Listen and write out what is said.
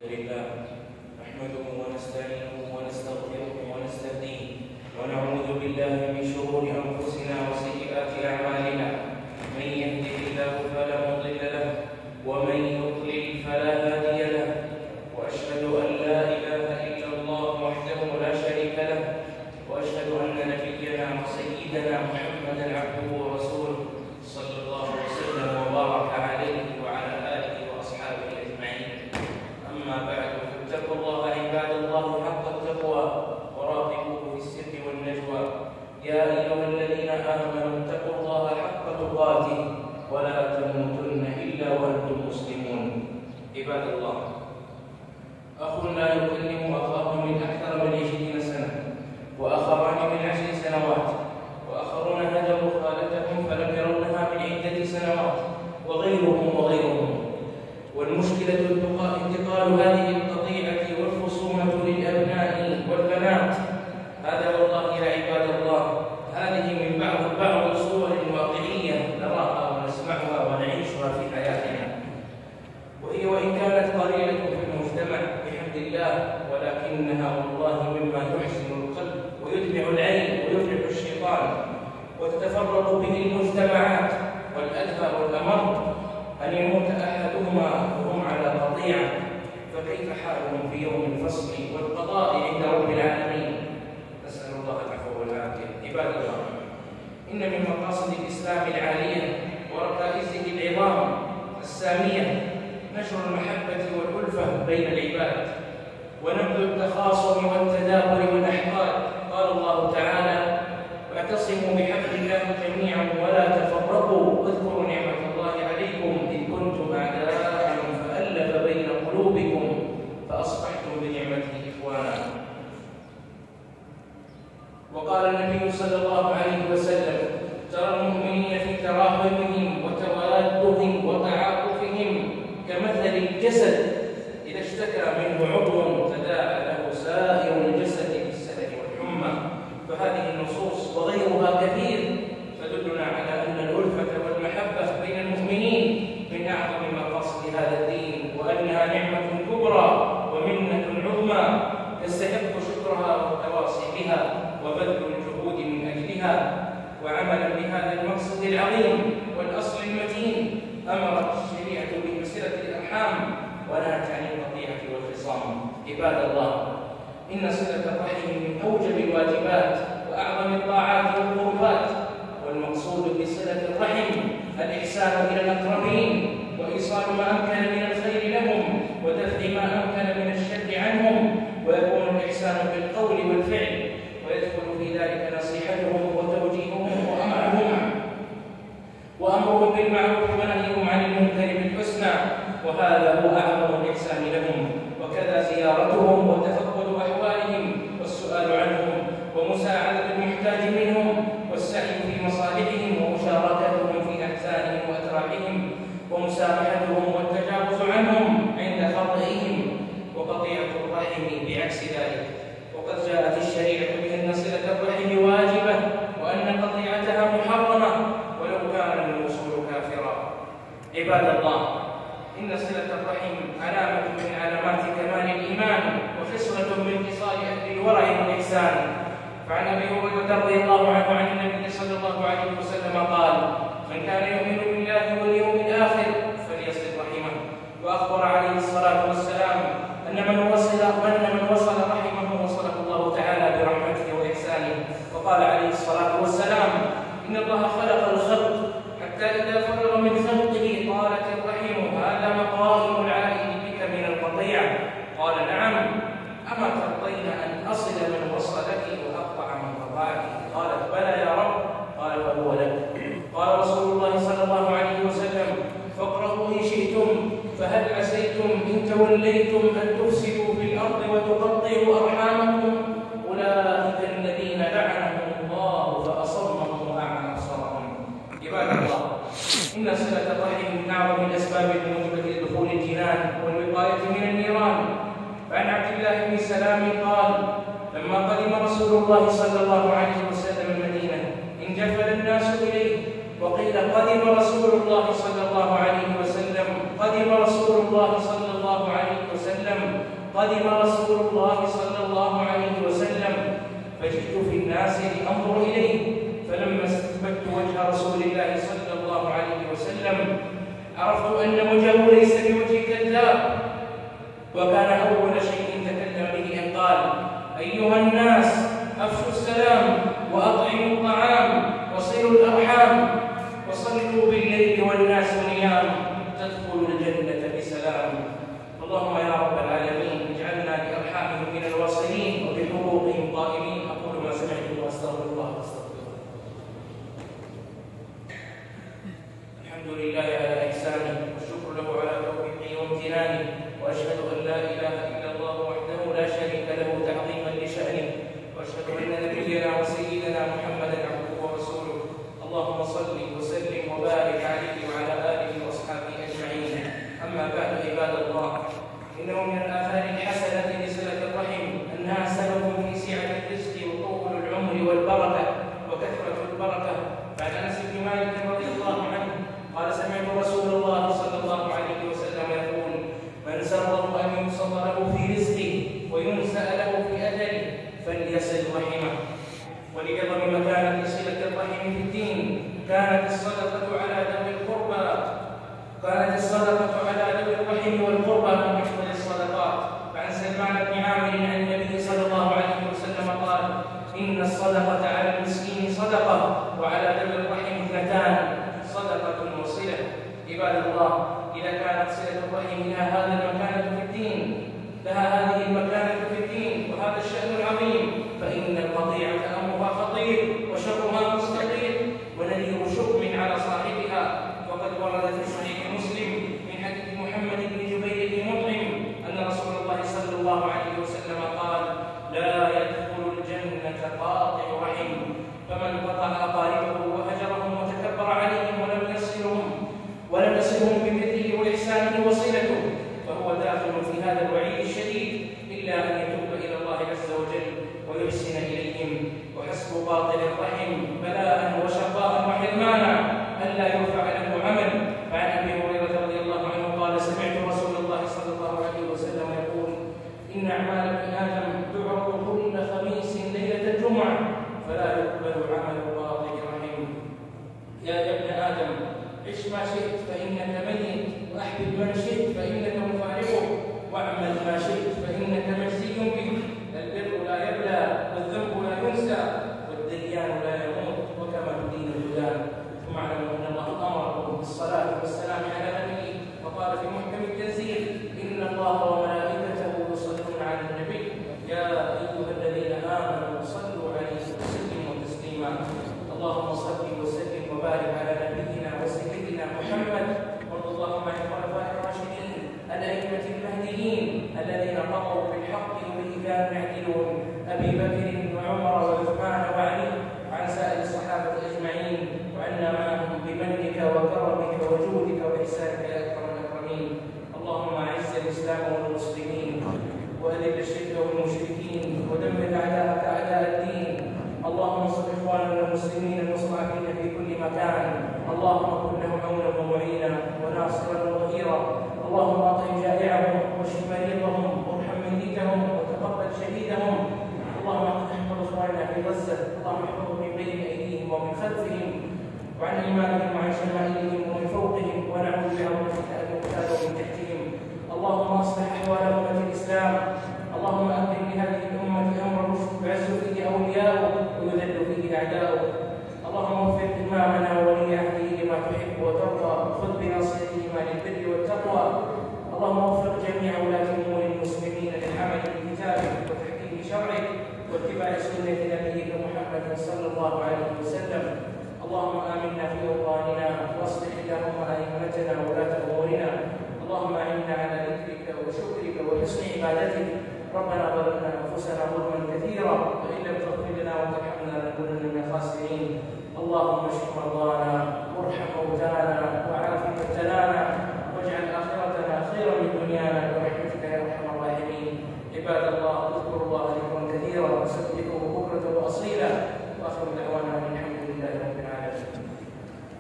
لله نحمده ونستعينه ونستغفره ونستهديه ونعوذ بالله من شرور أنفسنا وسيئات أعمالنا. من يهده الله فلا مضل له ومن يضلل فلا هادي له، وأشهد أن لا إله إلا الله وحده لا شريك له، وأشهد أن نبينا وسيدنا محمدا عبده ورسوله صلى الله وسلم وبارك عليه وعلى آله وأصحابه أجمعين. أما بعد، فاتقوا الله عباد الله حق التقوى وراقبوه في السر والنجوى. يا أيها الذين آمنوا اتقوا الله حق تقاته ولا تموتن إلا وأنتم مسلمون. عباد الله، أخ لا يكلم أخاه من أكثر من 20 سنة، وآخران من 10 سنوات، وآخرون هجروا خالتهم فلم يرونها من عدة سنوات، وغيرهم. والمشكلة انتقال هذه القطيعة والخصومة للأبناء والبنات. هذا والله يا عباد الله، هذه من بعض صور واقعية نراها ونسمعها ونعيشها في حياتنا، وهي وإن كانت قليلة في المجتمع بحمد الله، ولكنها والله مما يحزن القلب ويدمع العين ويفرح الشيطان، وتتفرق به المجتمعات. والأدهى والأمر أن يموت أحدهما وهم على قطيعة، فكيف حالهم في يوم الفصل والقضاء عند رب العالمين؟ نسأل الله العفو والعافية. عباد الله، إن من مقاصد الإسلام العالية وركائزه العظام السامية نشر المحبة والألفة بين العباد، ونبذ التخاصم والتدابر والأحقاد. قال الله تعالى: واعتصموا بحبل الله جميعا ولا تفرقوا واذكروا نعمة الله عليكم إذ كنتم أعداء فألف بين قلوبكم فأصبحتم بنعمته إخوانا. وقال النبي صلى الله عليه وسلم: ترى المؤمنين في تراحمهم وتوادهم وتعاطفهم كمثل الجسد إذا اشتكى منه عضو تداعى له سائر الجسد بالسهر والحمى. فهذه النصوص وغيرها كثير تدلنا على أن الألفة والمحبة بين المؤمنين من أعظم مقاصد هذا الدين، وأنها نعمة كبرى ومنة عظمى يستحق شكرها والتواصي بها وبذل الجهود من أجلها. وعملا بهذا المقصد العظيم والأصل المتين أمرت الشريعة بصلة الأرحام ونهت عن القطيعة والخصام. عباد الله، إن صلة الرحم من أوجب الواجبات وأعظم الطاعات والقربات، والمقصود بصلة الرحم الإحسان إلى الأقربين وإيصال ما أمكن من الخير لهم ودفع ما أمكن من الشر عنهم، ويكون الإحسان بالقول والفعل، ويدخل في ذلك نصيحتهم وتوجيههم وأمرهم بالمعروف ونهيهم عن المنكر بالحسنى، وهذا هو أعظم الإحسان لهم. وكذا زيارتهم وتفقد أحوالهم والسؤال عنهم ومساعدة المحتاج منهم والسعي في مصالحهم ومشاركتهم في أحزانهم وأتراحهم ومسامحتهم والتجاوز عنهم عند خطئهم، وقطيعة الرحم بعكس ذلك. وقد جاءت الشريعة بأن صلة الرحم واجبة وأن قطيعتها محرمة ولو كان الوصول كافرا. عباد الله، إن صلة الرحم علامة من علامات كمال الإيمان وخصلة من خصال أهل الورع والإحسان. فعن أبي هريرة رضي الله عنه عن النبي صلى الله عليه وسلم قال: من كان يؤمن بالله واليوم الآخر فليصل رحمه. وأخبر عليه الصلاة والسلام أن من وصل رحمه وصله الله تعالى برحمته وإحسانه. وقال عليه الصلاة والسلام: إن الله خلق الخلق حتى إذا فرغ من خلقه قالت الرحم: هذا مقام العائد بك من القطيعة. قال: نعم، أما ترضين أن أصل من وصلك وأقطع من قطعك؟ قالت: بلى يا رب. قال: فهو لك. قال رسول الله صلى الله عليه وسلم: فاقرأوا إن شئتم، فهل عسيتم إن توليتم أن تفسدوا في الأرض وتقطعوا أرحامكم؟ أولئك الذين لعنهم الله فأصمهم وأعمى أبصارهم. عباد الله، إن صلة الرحم من أعظم الأسباب الموجبة لدخول الجنان والوقاية من النيران. فعن عبد الله بن سلام قال: لما قدم رسول الله صلى الله عليه وسلم المدينة انجفل الناس إليه، وقيل قدم رسول الله صلى الله عليه وسلم، قدم رسول الله صلى الله عليه وسلم، قدم رسول الله صلى الله عليه وسلم فجئت في الناس لأنظر إليه، فلما استقبلت وجه رسول الله صلى الله عليه وسلم عرفت أن وجهه ليس بوجه كذاب، وكان أول شيء تكلم به أن قال: أيها الناس، أفشوا السلام وأطعموا الطعام وصلوا الأرحام وصلوا بالليل والناس نيام تدخلوا الجنة بسلام. اللهم يا رب العالمين اجعلنا بأرحامهم من الواصلين وبحقوقهم قائمين. أقول ما سمعت وأستغفر الله واستغفره. الحمد لله على إحسانه والشكر له على توفيقه وامتنانه، وأشهد أن لا إله إلا الله وحده لا شريك له تعظيما لشأنه، وأشهد أن نبينا وسيدنا محمدا عبده ورسوله. اللهم صل وسلم وبارك عليه وعلى آله وأصحابه أجمعين. أما بعد عباد الله، إنه من الآثار الحسنة لصلة الرحم أنها سبب في سعة الرزق وطول العمر والبركة وكثرة البركة. فعن أنس بن مالك رضي الله عنه قال: سمعت رسول الله صلى الله عليه وسلم يقول: من سره أن يبسط له في رزقه وينسأ له في أجله فليصل رحمه. ولعظم مكانة صلة الرحم في الدين كانت الصدقة على ذوي الرحم والقربى من أفضل الصدقات. فعن سلمان بن عامر عن النبي صلى الله عليه وسلم قال: إن الصدقة على المسكين صدقة وعلى ذوي الرحم اثنتان، صدقة وصلة. عباد الله، إذا كانت صلة الرحم لها هذه المكانة في الدين وهذا الشأن العظيم، فإن القطيعة أمرها خطير وشرها مستطير ونذير شؤم على صاحبها. وقد ورد في صحيح مسلم من حديث محمد بن جبير بن مطعم أن رسول الله صلى الله عليه وسلم قال: لا يدخل الجنة قاطع رحم، فمن قطع أقاربه وهجرهم وتكبر عليهم ولم يصلهم ببره وإحسانه وصلته فهو داخل في هذا الوعيد الشديد، إلا أن يتوب إلى الله عز وجل ويحسن إليهم. وحسب قاطع الرحم بلاء وشقاء وحرمانا ألا يرفع له عمل. فعن أبي هريرة رضي الله عنه قال: سمعت رسول الله صلى الله عليه وسلم يقول: إن أعمال ابن آدم تعرض كل خميس ليلة الجمعة فلا يقبل عمل قاطع رحم. يا ابن آدم، عش ما شئت فإنك ميت، وأحبب من شئت فإنك مفارقه، واعمل ما شئت فإنك مجزي به. البر لا يبلى والذنب لا ينسى والديان لا يموت، وكما تدين الديان. ثم اعلموا أن الله أمركم بالصلاة والسلام على نبيه، وقال في محكم التنزيل: إن الله وملائكته يصلون على النبي يا أيها الذين آمنوا صلوا عليه وسلموا تسليما. اللهم صل وسلم وبارك على نبينا وسيدنا محمد، وارض اللهم عن الخلفاء الراشدين الأئمة المهديين الذين قضوا بالحق وبه كانوا يعدلون: أبي بكر وعمر وعثمان وعلي، وعن سائر الصحابة أجمعين، وعنا معهم بمنك وكرمك وجودك وإحسانك يا أكرم الأكرمين. اللهم أعز الإسلام والمسلمين وأذل الشرك والمشركين ودمر أعداءك أعداء الدين. اللهم انصر إخواننا المسلمين المستضعفين في كل مكان. اللهم كن لهم عونا ومعينا وناصرا وظهيرا. اللهم أطعم جائعهم واشف مريضهم وارحم ميتهم وتقبل شهيدهم. اللهم احفظ إخواننا في غزة، اللهم احفظهم من بين أيديهم ومن خلفهم وعن أيمانهم وعن شمائلهم ومن فوقهم، ونعوذ بعظمتك أن يغتالوا من تحتهم. اللهم أصلح أحوال أمة الإسلام. اللهم أقم بهذه الأمة أمر الرشد يعز فيه أولياؤه ويذل فيه أعداؤه. اللهم وفق إمامنا وولي عهده لما تحب وترضى، خذ بناصيتهما للبر والتقوى. اللهم وفق جميع ولاة أمور المسلمين للعمل بكتابك وتحكيم شرعك واتباع سنة نبيك محمد صلى الله عليه وسلم. اللهم آمنا في أوطاننا واصلح اللهم أئمتنا وولاة أمورنا. اللهم أعنا على ذكرك وشكرك وحسن عبادتك. ربنا ظلمنا أنفسنا ظلما كثيرا، وإن لم تغفر لنا وترحمنا لنكونن من الخاسرين. اللهم اشف مرضانا وارحم موتانا